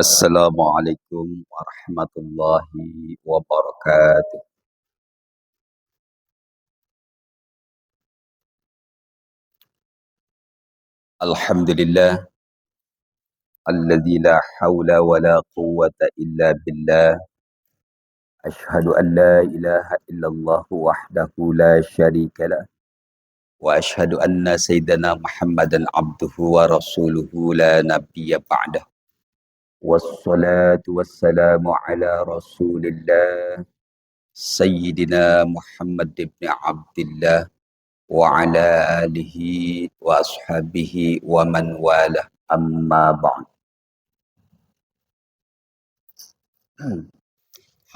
Assalamualaikum warahmatullahi wabarakatuh. Alhamdulillah alladzi la haula wa la quwwata illa billah. Ashhadu an la ilaha illallah wahdahu la syarika lah. Wa ashhadu anna sayyidana Muhammadan abduhu wa rasuluhu la nabiyya ba'dah. Wassalatu wassalamu ala rasulillah Sayyidina Muhammad ibn Abdillah wa ala alihi wa ashabihi wa man wala amma ba'd.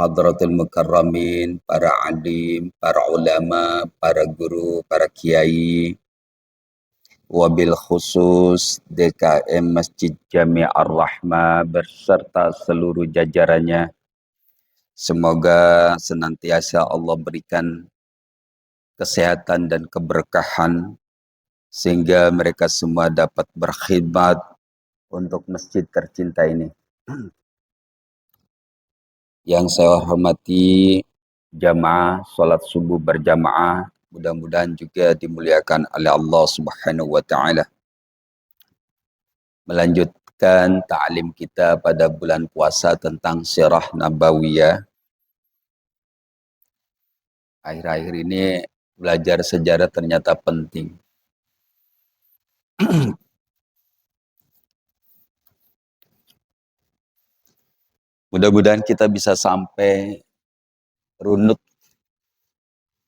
Hadratul mukarramin, para alim, para ulama, para guru, para kiai, wabil khusus DKM Masjid Jami' Ar-Rahmah berserta seluruh jajarannya. Semoga senantiasa Allah berikan kesehatan dan keberkahan sehingga mereka semua dapat berkhidmat untuk masjid tercinta ini. Yang saya hormati jamaah salat subuh berjamaah, mudah-mudahan juga dimuliakan oleh Allah Subhanahu wa taala. Melanjutkan ta'lim kita pada bulan puasa tentang sirah nabawiyah. Akhir-akhir ini belajar sejarah ternyata penting. Mudah-mudahan kita bisa sampai runut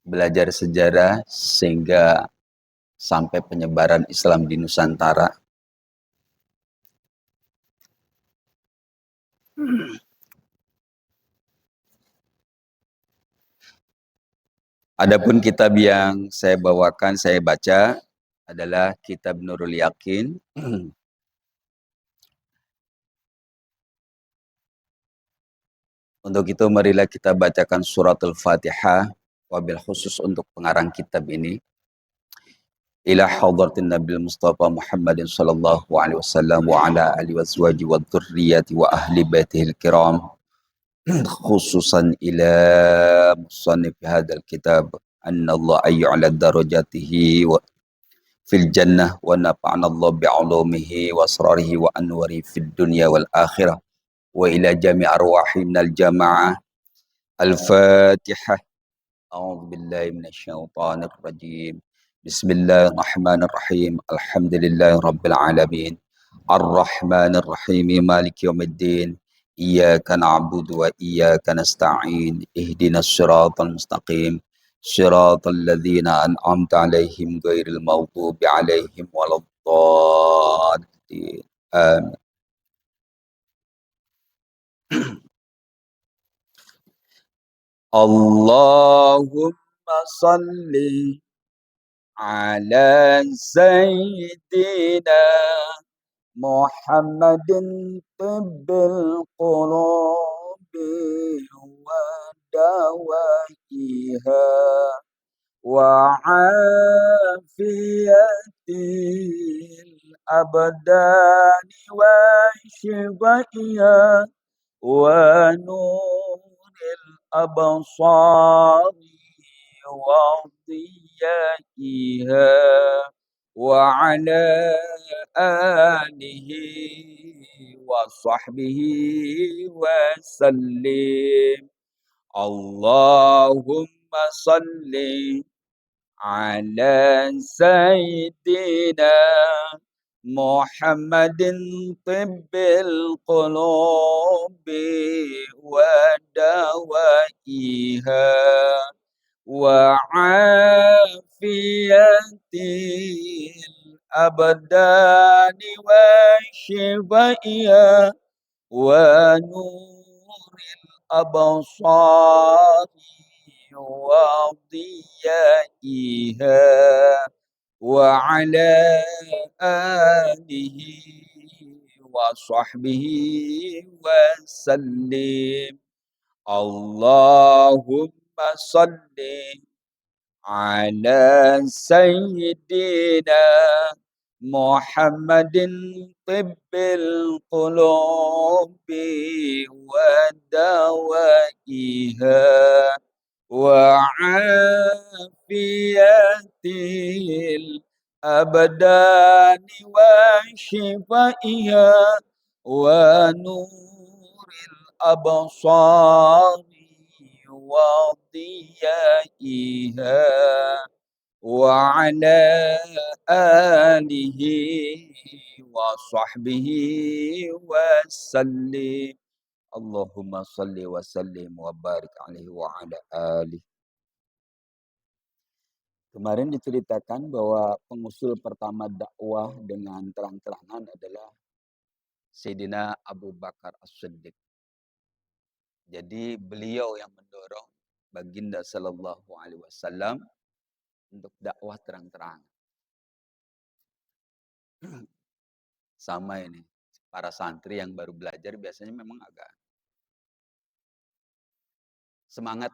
belajar sejarah sehingga sampai penyebaran Islam di Nusantara. Adapun kitab yang saya bawakan, saya baca adalah kitab Nurul Yakin. Untuk itu marilah kita bacakan suratul Fatihah, wabil khusus untuk pengarang kitab ini. Ila hadratin Nabil Mustafa Muhammadin sallallahu alaihi wasallam wa ala alihi waswaji wa dzurriyyati wa ahli baitihil kiram. Khususan ila musannif hadzal kitab anna Allah ayya'ala darajatihi wa fil jannah wa nafa'ana Allah bi'ulumihi wa asrarihi wa anwarihi fid dunya wal akhirah wa ila jami' arwahi minal jama'ah. Al-Fatihah. A'udzu billahi minasyaitonir rajim. Bismillahirrahmanirrahim. Alhamdulillahi rabbil alamin. Ar-Rahmanir Rahim. Maliki yaumiddin. Iyyaka na'budu wa iyyaka nasta'in. Ihdinas siratal mustaqim. Siratal ladzina an'amta 'alaihim ghairil maghdubi 'alaihim waladdallin. Amin. Allahumma salli ala sayyidina Muhammadin tibbil qulubi wa dawaiha wa afiyatil abdani wa shifaiha wa nuril absari wa diyaiha wa ala alihi wa sahbihi wa sallim. Allahumma salli ala sayyidina Muhammadin tibbil qulubi wa dawaiha wa afiyatil abdani wa shifaiha wa nuril absari wa diyaiha wa ala alihi wa sahbihi wa sallim. Allahumma salli ala sayyidina Muhammadin tibbil qulubi ودوائها وعافية الأبدان وشفائها ونور الأبصار وضيائها وعلى آله وصحبه وسلم. Allahumma salli wa sallim wa barik alaihi wa ala alihi. Kemarin diceritakan bahwa pengusul pertama dakwah dengan terang-terangan adalah Sayyidina Abu Bakar As-Siddiq. Jadi beliau yang mendorong baginda sallallahu alaihi wasallam untuk dakwah terang-terangan. Sama ini, para santri yang baru belajar biasanya memang agak semangat.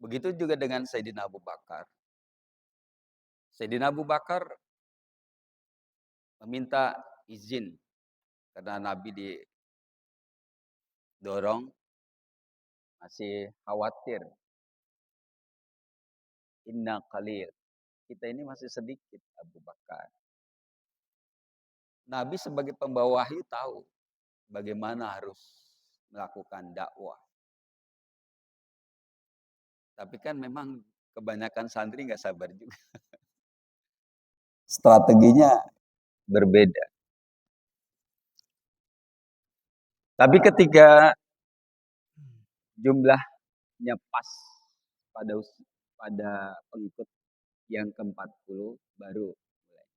Begitu juga dengan Sayyidina Abu Bakar. Sayyidina Abu Bakar meminta izin karena Nabi didorong, masih khawatir. Inna qalil. Kita ini masih sedikit Abu Bakar. Nabi sebagai pembawa wahyu tahu bagaimana harus melakukan dakwah. Tapi kan memang kebanyakan santri nggak sabar juga. Strateginya berbeda. Tapi ketika jumlahnya pas pada pengikut yang ke-40 baru mulai.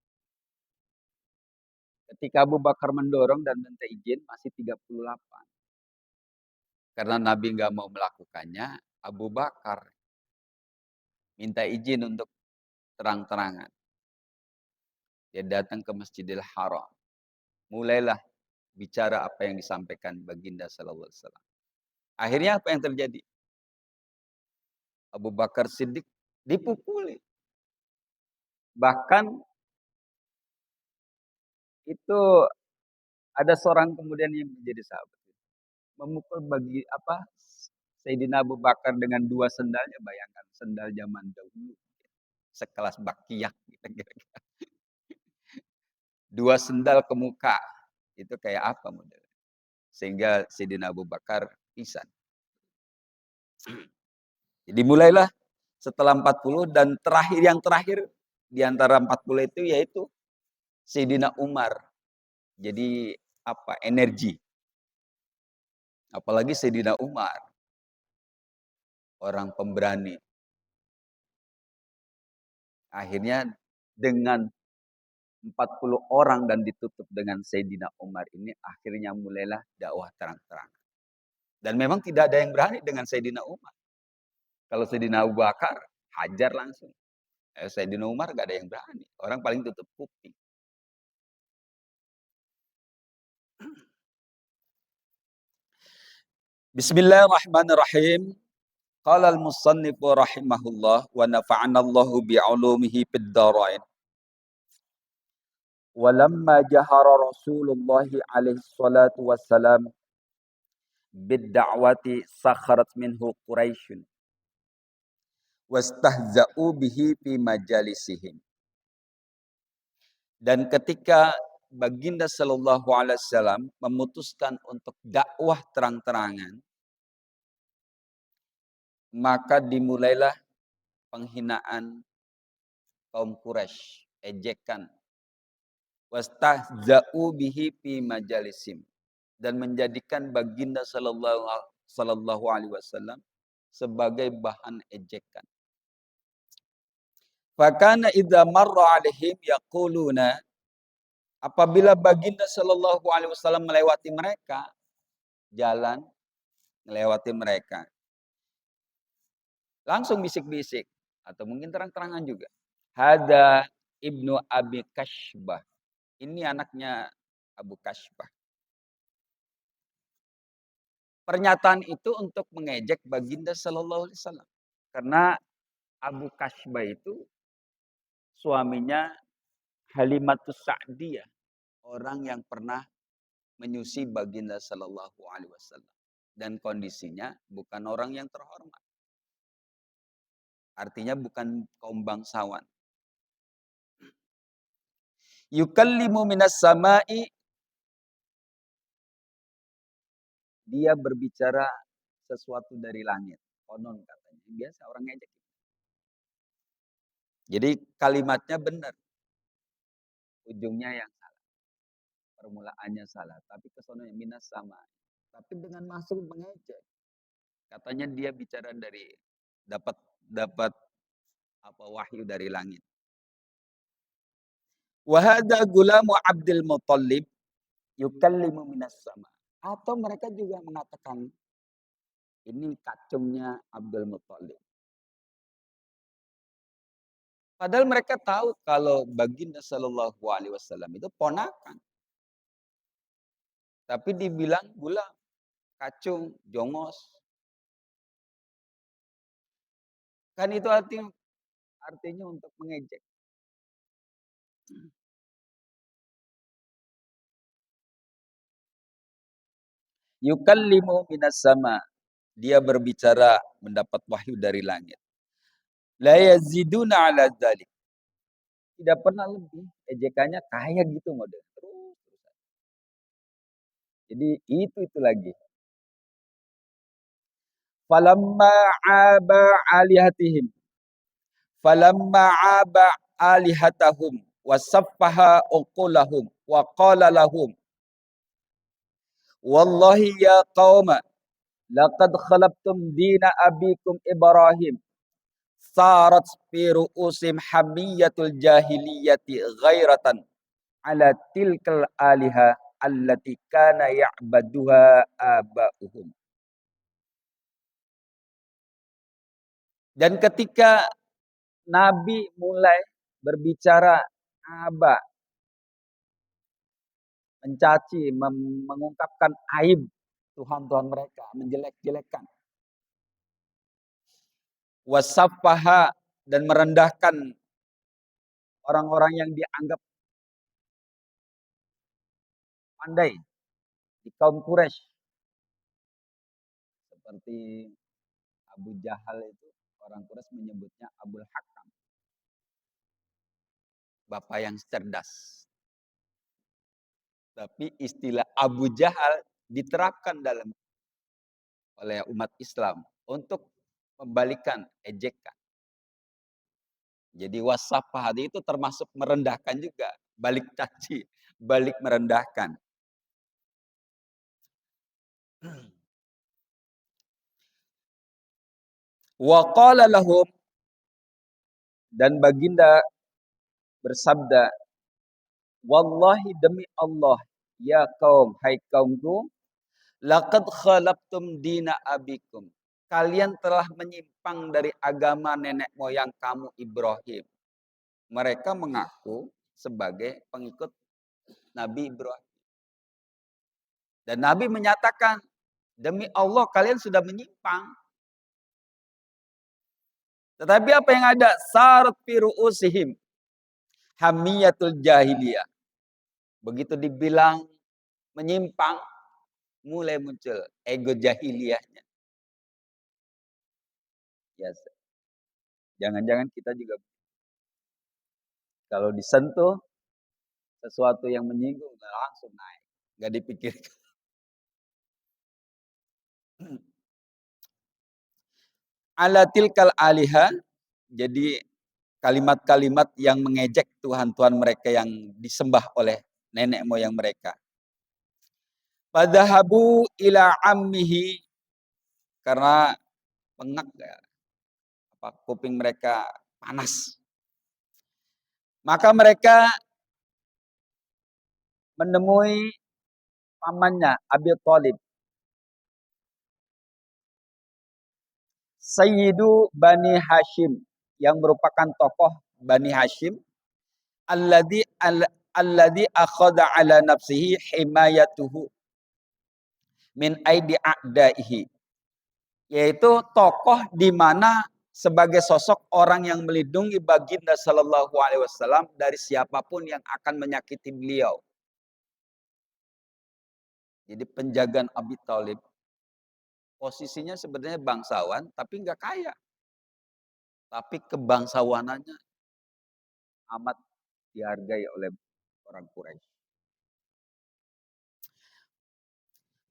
Ketika Abu Bakar mendorong dan minta izin masih 38. Karena Nabi nggak mau melakukannya, Abu Bakar minta izin untuk terang-terangan. Dia datang ke Masjidil Haram. Mulailah bicara apa yang disampaikan baginda sallallahu alaihi wasallam. Akhirnya apa yang terjadi? Abu Bakar Siddiq dipukuli. Bahkan itu ada seorang kemudian yang menjadi sahabat. Memukul Sayyidina Abu Bakar dengan 2 sendalnya, bayangkan sendal zaman dahulu. Sekelas bakiyah gitu kira-kira. 2 sendal ke muka. Itu kayak apa modelnya? Sehingga Sayyidina Abu Bakar pingsan. Jadi mulailah setelah 40 dan yang terakhir di antara 40 itu yaitu Sayyidina Umar. Jadi energi. Apalagi Sayyidina Umar. Orang pemberani. Akhirnya dengan 40 orang dan ditutup dengan Sayyidina Umar ini, akhirnya mulailah dakwah terang-terang. Dan memang tidak ada yang berani dengan Sayyidina Umar. Kalau Sayyidina Abu Bakar, hajar langsung. Sayyidina Umar gak ada yang berani. Orang paling tutup kuping. Bismillahirrahmanirrahim. Qala al-musannifu rahimahullah wa nafa'ana Allahu bi'ulumihi fid dharain. Walamma jahara Rasulullah alaihi salatu wassalam bid-da'wati sakharat minhu Quraisyun wastahza'u bihi fi majalisihim. Dan ketika baginda sallallahu alaihi wasallam memutuskan untuk dakwah terang-terangan, maka dimulailah penghinaan kaum Quraisy, ejekan. Wastahza'u bihi fi majalisim, dan menjadikan baginda sallallahu alaihi wasallam sebagai bahan ejekan. Fakana idza marra alaihim yaquluna, apabila baginda sallallahu alaihi wasallam melewati mereka, jalan melewati mereka, langsung bisik-bisik atau mungkin terang-terangan juga. Hada Ibnu Abi Kashbah. Ini anaknya Abu Kashbah. Pernyataan itu untuk mengejek baginda sallallahu alaihi wasallam. Karena Abu Kashbah itu suaminya Halimatus Sa'diyah, orang yang pernah menyusi baginda sallallahu alaihi wasallam. Dan kondisinya bukan orang yang terhormat. Artinya bukan kaum bangsawan. Yukallimu minas sama'i, dia berbicara sesuatu dari langit. Konon katanya. Biasa orang ngejek. Jadi kalimatnya benar. Ujungnya yang salah. Permulaannya salah. Tapi kesononya minas sama. Tapi dengan masuk mengejek. Katanya dia bicara dari dapat dapat wahyu dari langit. Wahada gulamu Abdul Muttalib yukallimu minas sama. Atau mereka juga mengatakan ini kacungnya Abdul Muttalib. Padahal mereka tahu kalau baginda sallallahu alaihi wasallam itu ponakan. Tapi dibilang gula, kacung, jongos. Kan itu artinya untuk mengejek. Yukallimu minas sama. Dia berbicara mendapat wahyu dari langit. La yaziduna ala dzalik. Tidak pernah lebih. Ejekannya kayak gitu model. Terus. Jadi itu lagi. Falamma aba alihatihim. Falamma aba alihatahum. Wasaffaha uqulahum. Wa qala lahum. Wallahi ya qauma. Laqad khalaqtum dina abikum Ibrahim. Sarat fi ru'usim hamiyatul jahiliyati ghairatan ala tilkal aliha allati kana ya'baduha aba'uhum. Dan ketika Nabi mulai berbicara aba, mencaci, mengungkapkan aib Tuhan-Tuhan mereka, menjelek-jelekan. Wasaffaha, dan merendahkan orang-orang yang dianggap pandai di kaum Quraisy. Seperti Abu Jahal itu, orang Quraisy menyebutnya Abul Hakam. Bapak yang cerdas. Tapi istilah Abu Jahal diterapkan oleh umat Islam untuk membalikan ejekan. Jadi wasafah itu termasuk merendahkan juga. Balik caci, balik merendahkan. Wa qala lahum, dan baginda bersabda, wallahi demi Allah, ya kaum, hai kaumku, laqad khalaqtum dina abikum. Kalian telah menyimpang dari agama nenek moyang kamu Ibrahim. Mereka mengaku sebagai pengikut Nabi Ibrahim. Dan Nabi menyatakan, demi Allah kalian sudah menyimpang. Tetapi apa yang ada? Sarat fi ru'usihim hamiyatul jahiliyah. Begitu dibilang menyimpang, mulai muncul ego jahiliyahnya. Yes. Jangan-jangan kita juga kalau disentuh sesuatu yang menyinggung langsung naik, nggak dipikirkan. Ala tilkal aliha, jadi kalimat-kalimat yang mengejek Tuhan-Tuhan mereka yang disembah oleh nenek moyang mereka. Fadhahabu ila ammihi, karena pengak ya, kuping mereka panas. Maka mereka menemui pamannya Abi Thalib, Sayyidu Bani Hashim, yang merupakan tokoh Bani Hashim, alladhi akhadha ala nafsihi himayatuhu min aidi a'daihi, yaitu tokoh di mana sebagai sosok orang yang melindungi baginda sallallahu alaihi wasallam dari siapapun yang akan menyakiti beliau. Jadi penjagaan Abi Thalib posisinya sebenarnya bangsawan tapi nggak kaya. Tapi kebangsawanannya amat dihargai oleh orang Quraisy.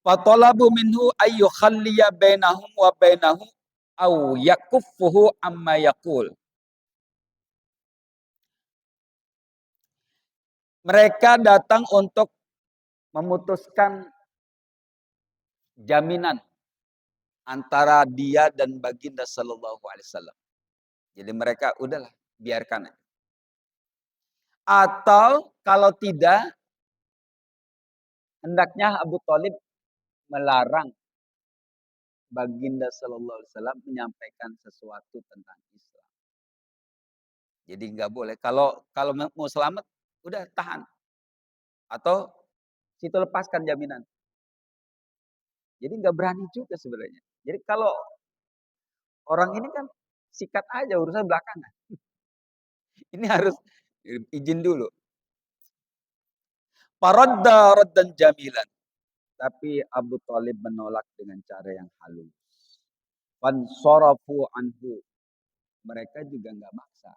Fatalabu minhu ayyukhalliya bainahum wa bainahu aw yakuffuhu amma yaqul. Mereka datang untuk memutuskan jaminan antara dia dan baginda sallallahu alaihi wasallam. Jadi mereka udahlah biarkan. Atau kalau tidak, hendaknya Abu Thalib melarang baginda sallallahu alaihi wasallam menyampaikan sesuatu tentang Islam. Jadi nggak boleh. Kalau mau selamat, udah tahan. Atau situ lepaskan jaminan. Jadi nggak berani juga sebenarnya. Jadi kalau orang ini kan sikat aja urusan belakangan. Ini harus izin dulu. Faradda raddan jamilan. Tapi Abu Thalib menolak dengan cara yang halus. Fansarafu anhu. Mereka juga nggak maksa.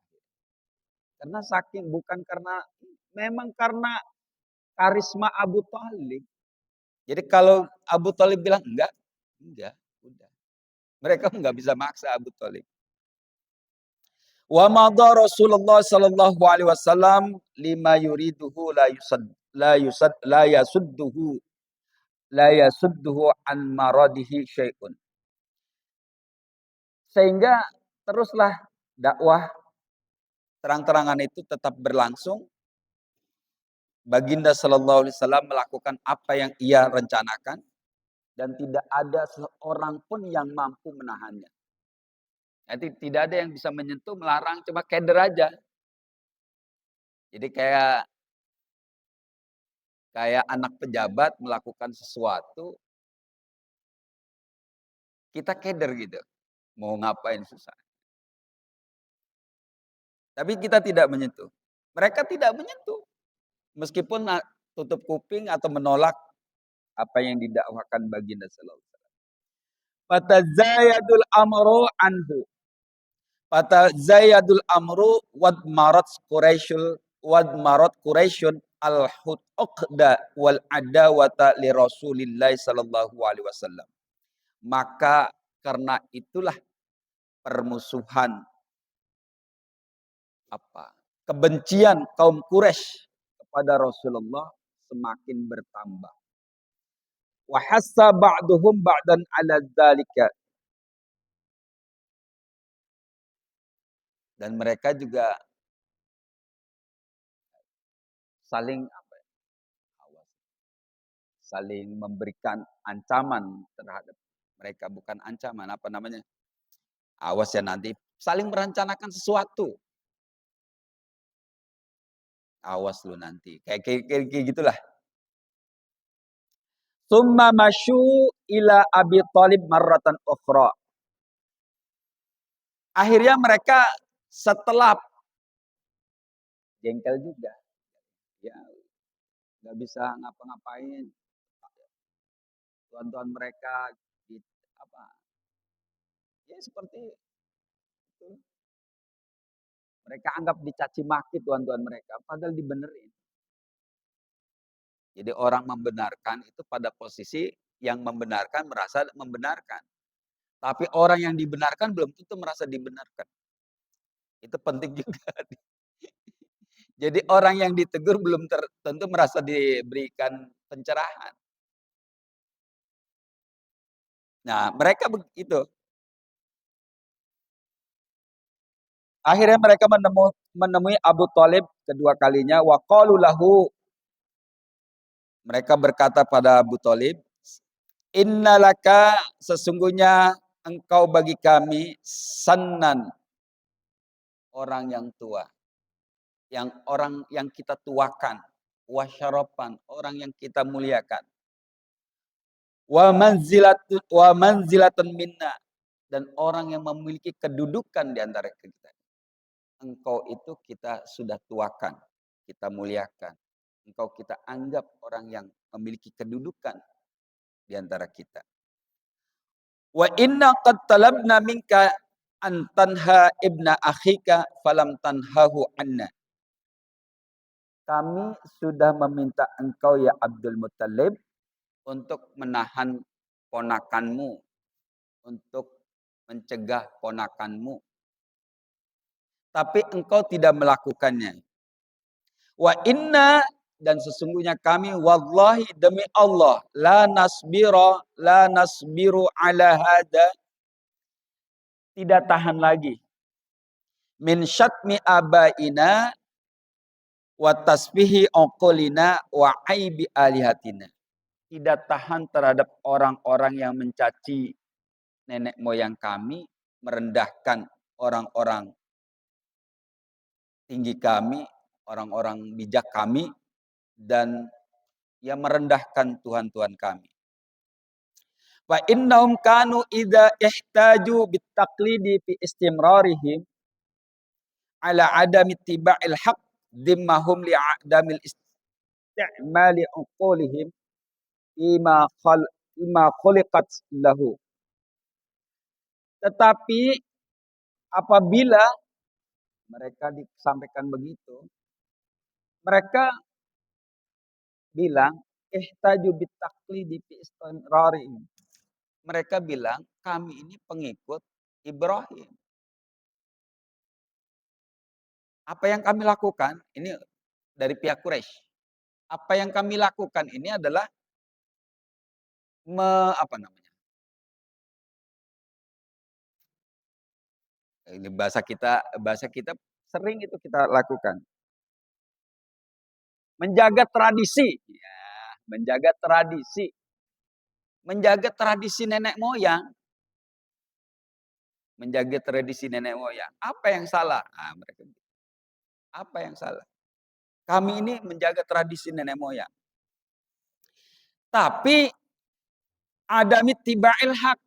Karena saking bukan karena memang karena karisma Abu Thalib. Jadi kalau Abu Thalib bilang enggak, udah. Mereka nggak bisa maksa Abu Thalib. Wa madha Rasulullah sallallahu alaihi wasallam lima yuriduhu la yasudduhu an maradihi syai'un. Sehingga teruslah dakwah terang-terangan itu tetap berlangsung. Baginda sallallahu alaihi wasallam melakukan apa yang ia rencanakan dan tidak ada seorang pun yang mampu menahannya. Jadi tidak ada yang bisa menyentuh, melarang, cuma keder aja. Jadi kayak anak pejabat melakukan sesuatu, kita keder gitu. Mau ngapain susah. Tapi kita tidak menyentuh. Mereka tidak menyentuh. Meskipun tutup kuping atau menolak apa yang didakwakan baginda sallallahu alaihi wasallam. Fatazayadul amru anhu. Fatazayadul amru wad marat Quraisyun al-uqda wal adawata li Rasulillah sallallahu alaihi wasallam. Maka karena itulah permusuhan kebencian kaum Quraisy kepada Rasulullah semakin bertambah. Wa hassa ba'duhum ba'dan 'ala dzalika. Dan mereka juga saling saling memberikan ancaman terhadap mereka, bukan ancaman, awas ya nanti saling merencanakan sesuatu. Awas lu nanti. Kayak gitulah. Summa masyu ila Abi Thalib marratan ukhra. Akhirnya mereka setelah jengkel juga. Ya, nggak bisa ngapa-ngapain. Tuan-tuan mereka ya seperti itu. Mereka anggap dicaci maki tuan-tuan mereka, padahal dibenerin. Jadi orang membenarkan itu pada posisi yang membenarkan merasa membenarkan. Tapi orang yang dibenarkan belum tentu merasa dibenarkan. Itu penting juga. Jadi orang yang ditegur belum tentu merasa diberikan pencerahan. Nah, mereka begitu. Akhirnya mereka menemui Abu Thalib kedua kalinya. Wa qalu lahu. Mereka berkata pada Abu Thalib, innalaka sesungguhnya engkau bagi kami sannan, orang yang tua. Orang yang kita tuakan. Wa syarapan, orang yang kita muliakan. Wa manzilatun minna, dan orang yang memiliki kedudukan di antara kita. Engkau itu kita sudah tuakan, kita muliakan. Engkau kita anggap orang yang memiliki kedudukan di antara kita. Wa inna qad talabna minka an tanha ibna akhika falam tanhahu anna. Kami sudah meminta engkau ya Abdul Muttalib untuk menahan ponakanmu, untuk mencegah ponakanmu. Tapi engkau tidak melakukannya. Wa inna, dan sesungguhnya kami wallahi demi Allah la nasbiru ala hada, tidak tahan lagi min syatmi abaina wa tasbihi uqulina wa aibi alihatina. Tidak tahan terhadap orang-orang yang mencaci nenek moyang kami, merendahkan orang-orang tinggi kami, orang-orang bijak kami, dan yang merendahkan Tuhan-Tuhan kami. Fa innahum kanu idza ihtaju bitaqlidi fi istimrarihim ala adami ittiba'il haqq dimmahum li adamil isti'mali uqulihim ima khuliqat lahu. Tetapi apabila mereka disampaikan begitu, mereka bilang ihtaju bitaqlidi fi istimrarihim. Mereka bilang kami ini pengikut Ibrahim. Apa yang kami lakukan ini dari pihak Quraisy. Apa yang kami lakukan ini adalah apa namanya? Ini bahasa kita sering itu kita lakukan. Menjaga tradisi. Ya, menjaga tradisi. Menjaga tradisi nenek moyang. Menjaga tradisi nenek moyang. Apa yang salah? Nah, mereka bilang, apa yang salah? Kami ini menjaga tradisi nenek moyang. Tapi ada mitiba'il haq.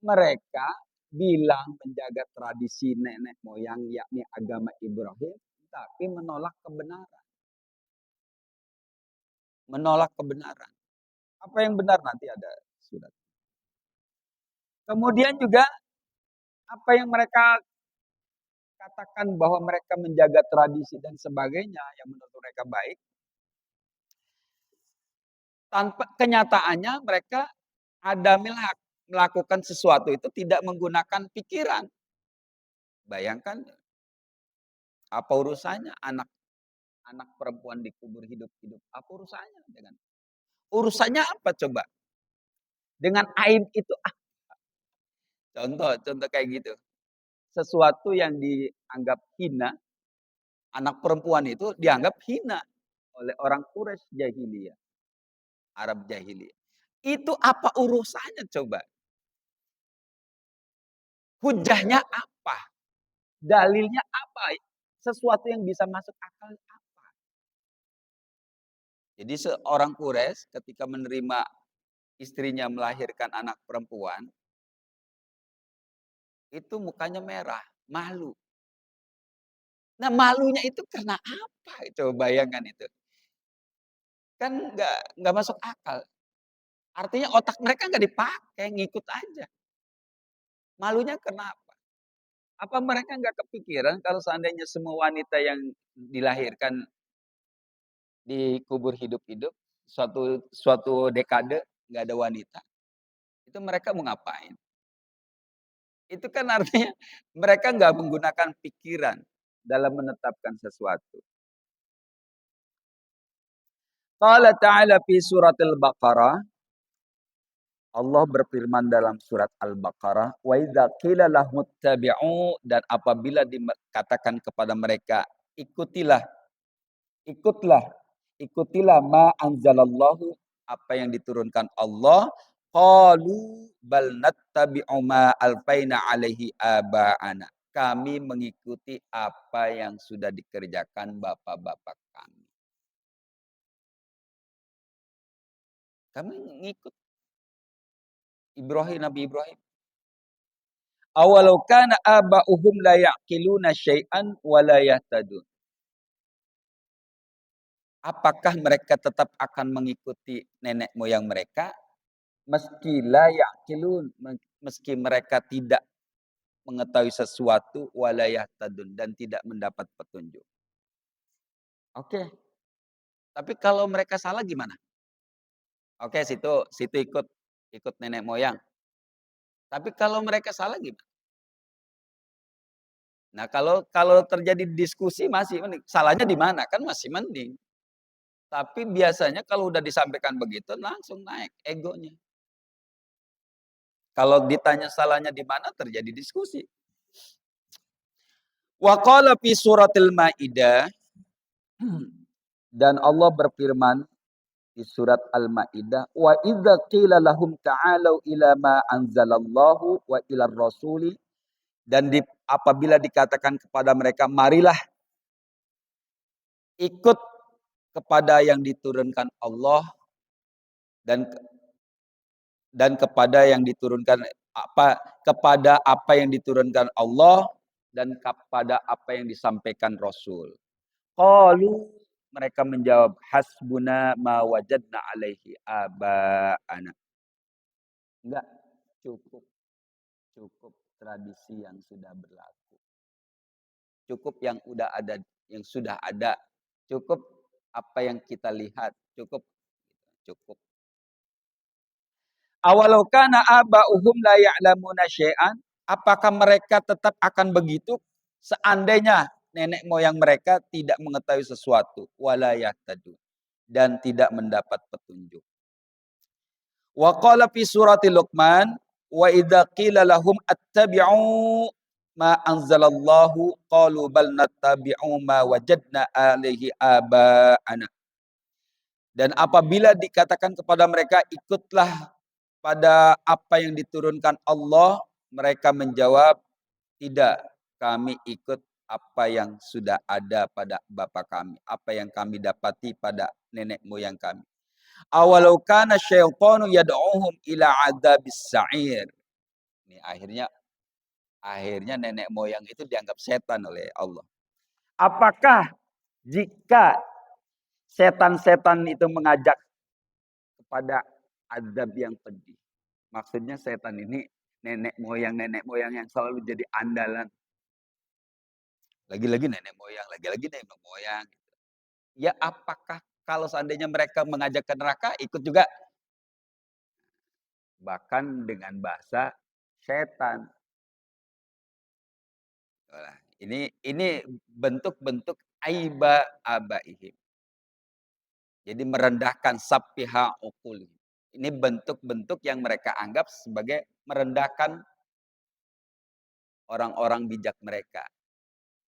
Mereka bilang menjaga tradisi nenek moyang yakni agama Ibrahim, tapi menolak kebenaran. Menolak kebenaran. Apa yang benar nanti ada surat. Kemudian juga apa yang mereka katakan bahwa mereka menjaga tradisi dan sebagainya yang menurut mereka baik. Tanpa kenyataannya mereka ada melakukan sesuatu itu tidak menggunakan pikiran. Bayangkan apa urusannya anak perempuan dikubur hidup-hidup. Apa urusannya dengan urusannya apa coba? Dengan aib itu contoh kayak gitu. Sesuatu yang dianggap hina, anak perempuan itu dianggap hina oleh orang Quraisy jahiliyah, Arab jahiliyah. Itu apa urusannya coba? Hujahnya apa? Dalilnya apa? Sesuatu yang bisa masuk akal apa? Jadi seorang Quraisy ketika menerima istrinya melahirkan anak perempuan, itu mukanya merah, malu. Nah malunya itu karena apa? Coba bayangkan itu. Kan nggak masuk akal. Artinya otak mereka nggak dipakai, ngikut aja. Malunya kenapa? Apa mereka nggak kepikiran kalau seandainya semua wanita yang dilahirkan dikubur hidup-hidup, suatu dekade nggak ada wanita, itu mereka mau ngapain? Itu kan artinya mereka nggak menggunakan pikiran dalam menetapkan sesuatu. Qala ta'ala fi suratil Baqarah, Allah berfirman dalam surat Al-Baqarah, wa idza qila lahum ittabi'u, dan apabila dikatakan kepada mereka ikutlah ikutilah ma anzalallahu, apa yang diturunkan Allah, qalu bal nattabi'u ma alfaina alaihi aba'ana. Kami mengikuti apa yang sudah dikerjakan bapak-bapak kami. Kami ngikut Nabi Ibrahim. Awalau kana aba'uhum la ya'qiluna syai'an wa la yahtadun. Apakah mereka tetap akan mengikuti nenek moyang mereka meski la ya'qilun, meski mereka tidak mengetahui sesuatu wala yahtadun dan tidak mendapat petunjuk. Oke, tapi kalau mereka salah gimana? Oke, situ situ ikut ikut nenek moyang. Tapi kalau mereka salah gimana? Nah, kalau terjadi diskusi masih mending, salahnya di mana? Kan masih mending. Tapi biasanya kalau udah disampaikan begitu langsung naik egonya. Kalau ditanya salahnya di mana terjadi diskusi. Wa qala fi suratil Maidah dan Allah berfirman di surat Al-Maidah, wa idza qila lahum ta'alu ila ma anzalallahu wa ila rasuli, dan apabila dikatakan kepada mereka marilah ikut kepada yang diturunkan Allah dan kepada yang diturunkan kepada apa yang diturunkan Allah dan kepada apa yang disampaikan Rasul. Qalu, mereka menjawab, hasbuna ma wajadna alaihi aba'ana. Enggak, cukup cukup tradisi yang sudah berlaku. Cukup yang udah ada, yang sudah ada. Cukup apa yang kita lihat, cukup cukup. Awalau kana aba'uhum la ya'lamuna syai'an, apakah mereka tetap akan begitu seandainya nenek moyang mereka tidak mengetahui sesuatu, wala yahtadu, dan tidak mendapat petunjuk. Wa qala fi surati Luqman, wa idza qila lahum attabi'u ma anzalallahu qalu bal nattabi'u ma wajadna alaihi aba'ana. Dan apabila dikatakan kepada mereka ikutlah pada apa yang diturunkan Allah, mereka menjawab, tidak, kami ikut apa yang sudah ada pada bapa kami, apa yang kami dapati pada nenek moyang kami. Awalau kana syaitanu yad'uhum ila adzabis sa'ir. Ini akhirnya nenek moyang itu dianggap setan oleh Allah. Apakah jika setan-setan itu mengajak kepada azab yang pedih? Maksudnya setan ini nenek moyang yang selalu jadi andalan. Lagi-lagi nenek moyang, lagi-lagi nenek moyang. Ya apakah kalau seandainya mereka mengajak ke neraka ikut juga? Bahkan dengan bahasa setan. Ini bentuk-bentuk aiba abaihim. Jadi merendahkan sapiha ukul. Ini bentuk-bentuk yang mereka anggap sebagai merendahkan orang-orang bijak mereka.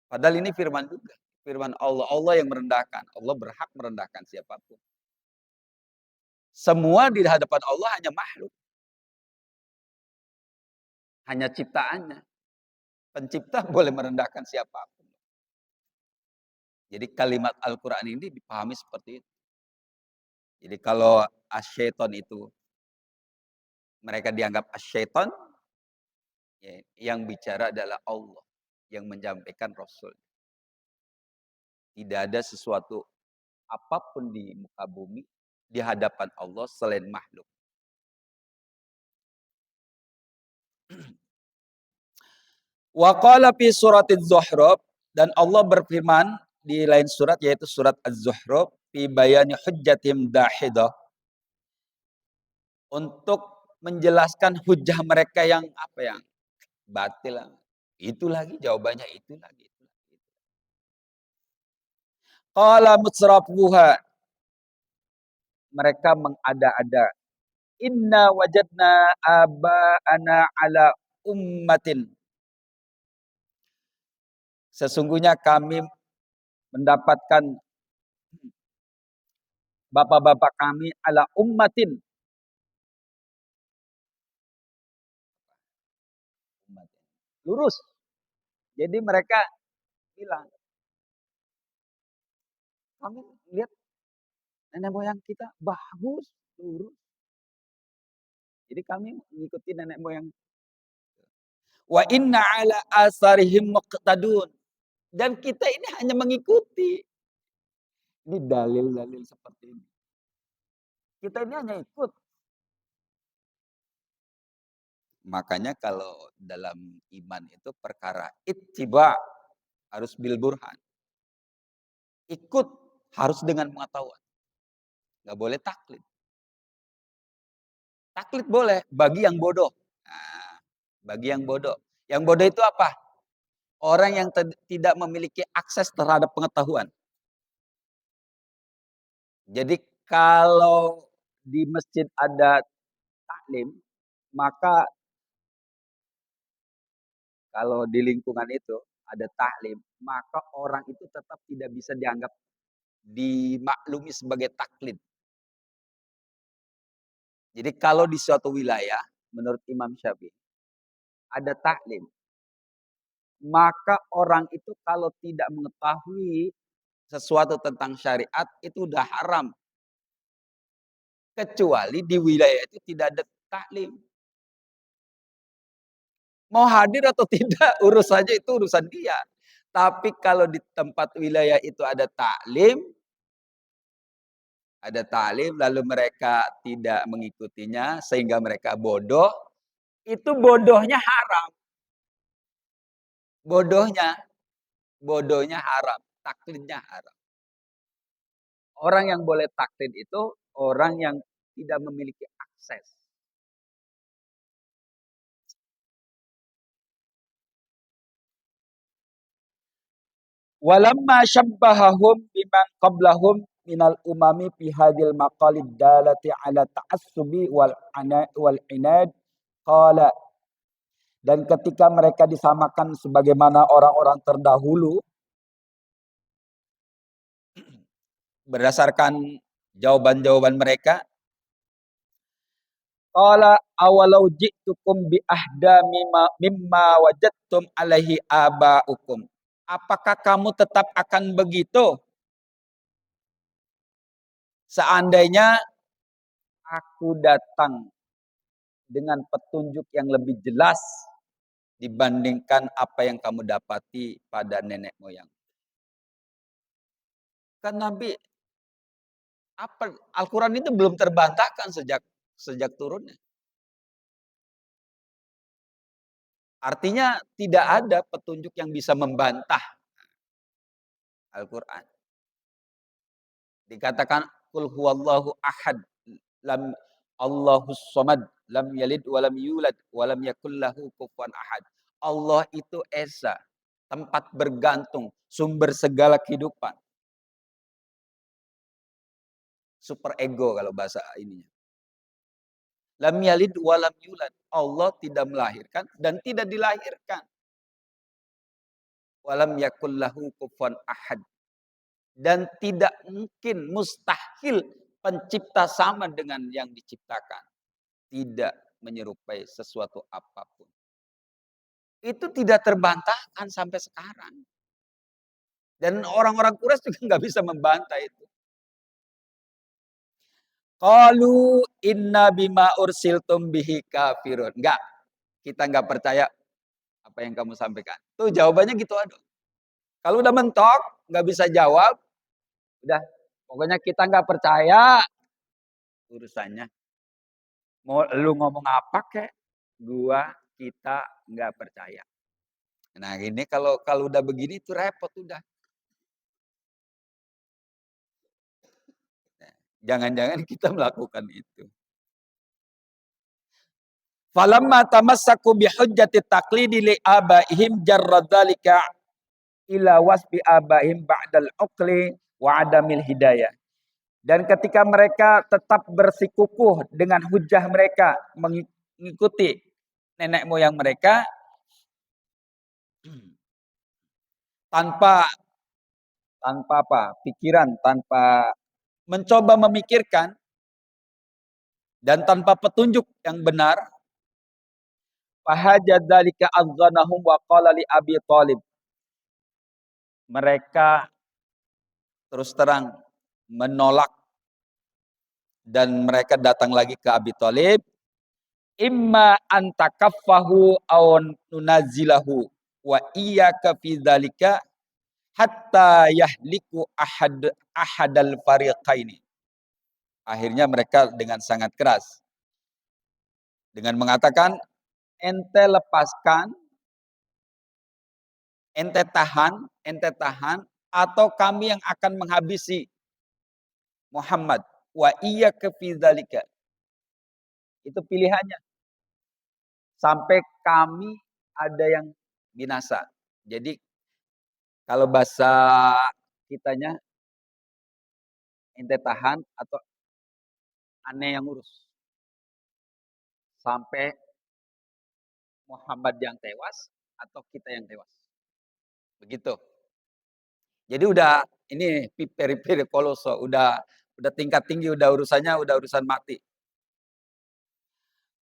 Padahal ini firman juga. Firman Allah. Allah yang merendahkan. Allah berhak merendahkan siapapun. Semua di hadapan Allah hanya makhluk. Hanya ciptaannya. Pencipta boleh merendahkan siapapun. Jadi kalimat Al-Quran ini dipahami seperti itu. Jadi kalau asyaiton itu mereka dianggap asyaiton, ya, yang bicara adalah Allah yang menyampaikan Rasul. Tidak ada sesuatu apapun di muka bumi di hadapan Allah selain makhluk. Wa qala fi suratiz Zukhruf, dan Allah berfirman di lain surat yaitu surat Az-Zukhruf, fi bayani hujjatim dahidah, untuk menjelaskan hujah mereka yang apa, yang batil. Itu lagi jawabannya, itu lagi. Qala mutsrafuha, mereka mengada-ada, inna wajadna aba'ana ala ummatin, sesungguhnya kami mendapatkan bapak-bapak kami ala ummatin, lurus. Jadi mereka bilang, kami lihat nenek moyang kita bagus, lurus. Jadi kami mengikuti nenek moyang. Wa inna ala asarihim muqtadun. Dan kita ini hanya mengikuti. Ini dalil-dalil seperti ini. Kita ini hanya ikut. Makanya kalau dalam iman itu perkara ittiba harus bil burhan. Ikut harus dengan pengetahuan. Nggak boleh taklid. Taklid boleh bagi yang bodoh. Nah, bagi yang bodoh. Yang bodoh itu apa? Orang yang tidak memiliki akses terhadap pengetahuan. Jadi kalau di masjid ada taklim, maka kalau di lingkungan itu ada taklim, maka orang itu tetap tidak bisa dianggap dimaklumi sebagai taklid. Jadi kalau di suatu wilayah, menurut Imam Syafi'i, ada taklim, maka orang itu kalau tidak mengetahui sesuatu tentang syariat, itu udah haram. Kecuali di wilayah itu tidak ada taklim. Mau hadir atau tidak, urus saja itu urusan dia. Tapi kalau di tempat wilayah itu ada taklim, lalu mereka tidak mengikutinya, sehingga mereka bodoh, itu bodohnya haram. Bodohnya haram, taklidnya haram. Orang yang boleh taklid itu orang yang tidak memiliki akses. Walamma syabbahahum biman qablahum minal umami fi hadil maqalid dalati ala ta'assubi wal inad qala, dan ketika mereka disamakan sebagaimana orang-orang terdahulu berdasarkan jawaban-jawaban mereka, qala awalau ji'tukum bi ahda mimma wajadtum alaihi aba'ukum, apakah kamu tetap akan begitu seandainya aku datang dengan petunjuk yang lebih jelas dibandingkan apa yang kamu dapati pada nenek moyang. Kan Nabi, Al-Quran itu belum terbantahkan sejak turunnya. Artinya tidak ada petunjuk yang bisa membantah Al-Quran. Dikatakan qul huwallahu ahad, lam Allahus samad, lam yalid walam yulad walam yakul lahu kufuwan ahad. Allah itu esa, tempat bergantung, sumber segala kehidupan. Super ego kalau bahasa ininya. Lam yalid walam yulad. Allah tidak melahirkan dan tidak dilahirkan. Walam yakul lahu kufuwan ahad. Dan tidak mungkin, mustahil pencipta sama dengan yang diciptakan. Tidak menyerupai sesuatu apapun. Itu tidak terbantahkan sampai sekarang. Dan orang-orang Quraisy juga nggak bisa membantah itu. Qalu inna bima ursiltum bihi kafirun. Enggak, kita nggak percaya apa yang kamu sampaikan. Tuh jawabannya gitu aja. Kalau udah mentok, nggak bisa jawab, udah, pokoknya kita nggak percaya urusannya. Mau lu ngomong apa kek, kita nggak percaya. Nah ini kalau udah begini itu repot udah. Jangan-jangan kita melakukan itu. Falamma tamassaku bihujjati taqlidi li abaihim jarradzalika ila wasbi abaihim ba'dal uqli wa adamil hidayah. Dan ketika mereka tetap bersikukuh dengan hujah mereka mengikuti nenek moyang mereka tanpa pikiran, tanpa mencoba memikirkan dan tanpa petunjuk yang benar, fahajadzalika azzanahum wa qala li Abi Thalib. Mereka terus terang menolak dan mereka datang lagi ke Abi Thalib, imma antakaffahu aw nunazilahu wa iyyaka fi dzalika hatta yahliku ahadal fariqaini. Akhirnya mereka dengan sangat keras dengan mengatakan, ente lepaskan, ente tahan, atau kami yang akan menghabisi Muhammad. Wa iya kefidzalika. Itu pilihannya. Sampai kami ada yang binasa. Jadi kalau bahasa kitanya, ente tahan atau aneh yang urus. Sampai Muhammad yang tewas atau kita yang tewas. Begitu. Jadi udah ini piperi koloso, udah tingkat tinggi, udah urusan mati.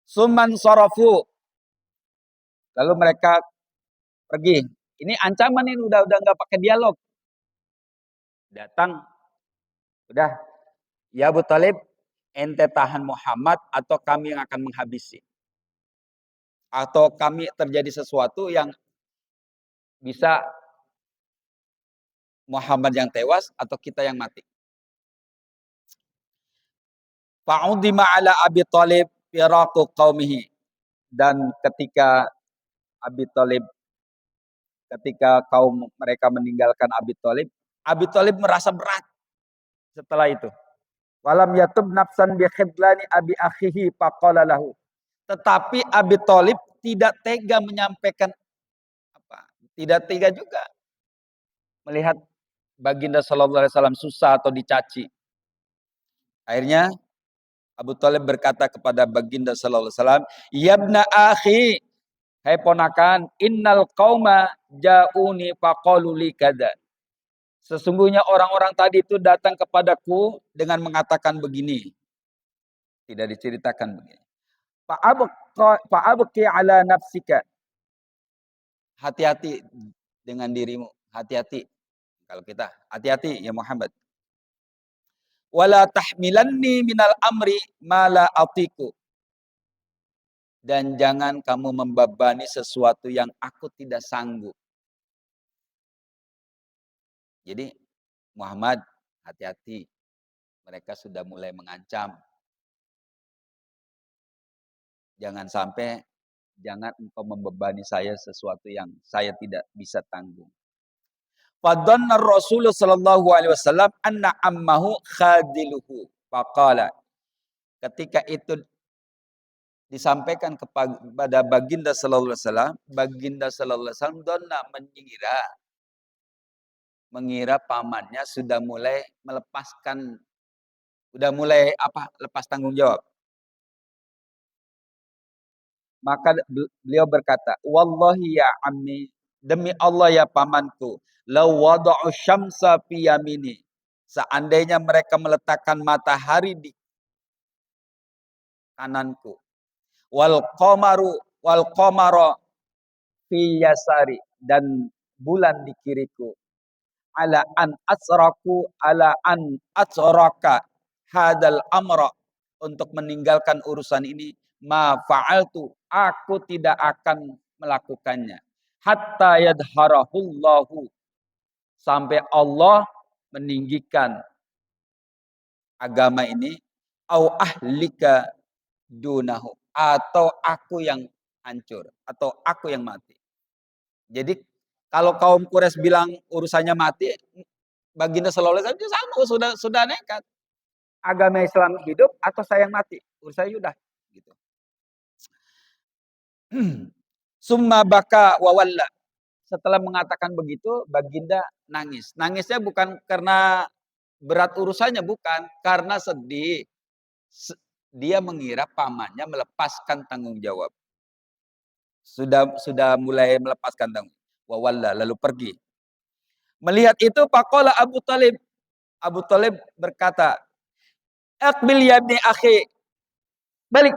Suman sorofu. Lalu mereka pergi. Ini ancaman ini udah nggak pakai dialog. Datang, udah, ya Abu Talib, ente tahan Muhammad atau kami yang akan menghabisi. Atau kami terjadi sesuatu yang bisa Muhammad yang tewas atau kita yang mati. Fa'udima ala Abi Talib firaqu qaumihi. Dan ketika kaum mereka meninggalkan Abi Talib merasa berat setelah itu. Walam yatub nafsan bi khidlani abi akhihi faqala lahu. Tetapi Abi Talib tidak tega menyampaikan apa? Tidak tega juga melihat Baginda sallallahu alaihi wasallam susah atau dicaci. Akhirnya Abu Talib berkata kepada Baginda sallallahu alaihi wasallam, "Yabna akhi, hai ponakan, innal qauma ja'uni faqalu li kada." Sesungguhnya orang-orang tadi itu datang kepadaku dengan mengatakan begini. Tidak diceritakan begini. Fa'abqi ala nafsika. Hati-hati dengan dirimu. Hati-hati. Kalau kita, hati-hati ya Muhammad. Wala tahmilanni minal amri ma la atiku. Dan jangan kamu membebani sesuatu yang aku tidak sanggup. Jadi Muhammad, hati-hati. Mereka sudah mulai mengancam. Jangan engkau membebani saya sesuatu yang saya tidak bisa tanggung. Fadhanna Rasulullah sallallahu alaihi wasallam anna ammahu khadiluhu. Faqala. Ketika itu disampaikan kepada Baginda sallallahu alaihi wasallam, Baginda sallallahu alaihi wasallam donna mengira pamannya sudah mulai lepas tanggung jawab. Maka beliau berkata, "Wallahi ya ammi, demi Allah ya pamanku, law wada'u syamsa fi yamini." Seandainya mereka meletakkan matahari di kananku, wal qamara fi yasari, dan bulan di kiriku, ala an asraka hadal amra, untuk meninggalkan urusan ini, ma fa'altu, aku tidak akan melakukannya, hatta yadharahullahu, sampai Allah meninggikan agama ini, au ahlika dunahu, atau aku yang hancur, atau aku yang mati. Jadi kalau kaum Quraisy bilang urusannya mati, Baginda sallallahu alaihi wasallam sama, sudah nekat. Agama Islam hidup atau saya yang mati, urusannya udah gitu. Summa baka wa walla. Setelah mengatakan begitu, Baginda nangis. Nangisnya bukan karena berat urusannya, bukan, karena sedih. Dia mengira pamannya melepaskan tanggung jawab. Sudah mulai melepaskan tanggung. Wa walla, lalu pergi. Melihat itu, faqala Abu Talib. Abu Talib berkata, "Aqbil ya ibni akhi." Balik.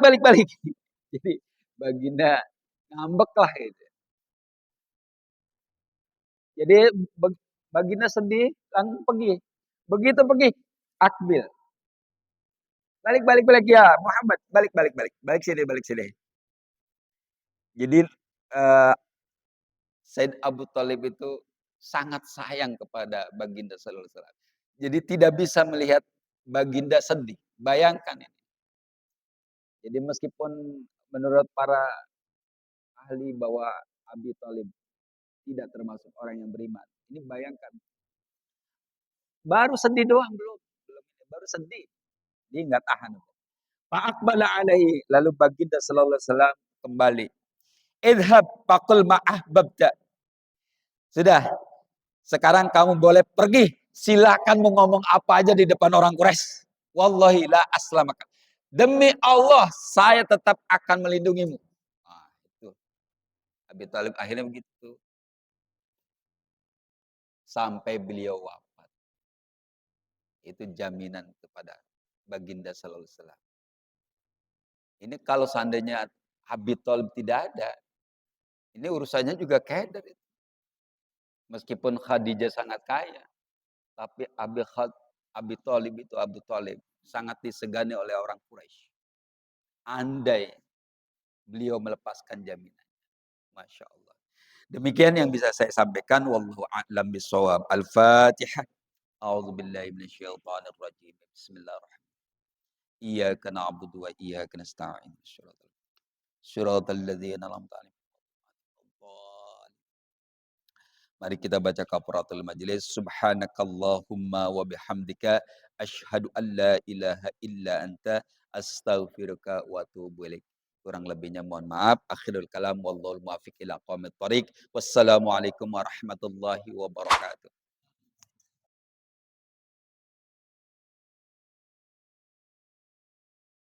Jadi Baginda ngambek lah itu. Jadi Baginda sedih, langsung pergi. Begitu pergi, akbil. Balik ya Muhammad, balik sini. Jadi Said Abu Talib itu sangat sayang kepada baginda sallallahu alaihi wasallam. Jadi tidak bisa melihat baginda sedih. Bayangkan ini. Jadi meskipun menurut para ahli bahwa Abi Thalib tidak termasuk orang yang beriman. Ini bayangkan, baru sedih doang belum ini, baru sedih. Dia nggak tahan. Fa'aqbala alaihi, lalu baginda sallallahu alaihi wasallam kembali. Idhab faqul ma ahbabta. Sudah, sekarang kamu boleh pergi. Silakan mau ngomong apa aja di depan orang Quraisy. Wallahi la aslamaka. Demi Allah, saya tetap akan melindungimu. Nah, itu. Abi Thalib akhirnya begitu. Sampai beliau wafat. Itu jaminan kepada baginda sallallahu alaihi wasallam. Ini kalau seandainya Abi Thalib tidak ada, ini urusannya juga keder. Meskipun Khadijah sangat kaya, tapi Abi Thalib itu Abu Thalib sangat disegani oleh orang Quraisy. Andai beliau melepaskan jaminan. Masya Allah. Demikian yang bisa saya sampaikan. Wallahu a'lam bishawab. Al-Fatihah. A'udzubillahi minasyaitonirrajim. Bismillahirrahmanirrahim. Iyyaka na'budu wa iyyaka nasta'in. Shiratal ladzina an'amta 'alaihim. Mari kita baca kafaratul majelis. Subhanakallahumma wa bihamdika asyhadu an la ilaha illa anta astaghfiruka wa atubu ilaik. Kurang lebihnya mohon maaf. Akhirul kalam wallahul muwaffiq ila aqwamit thoriq. Wassalamualaikum warahmatullahi wabarakatuh.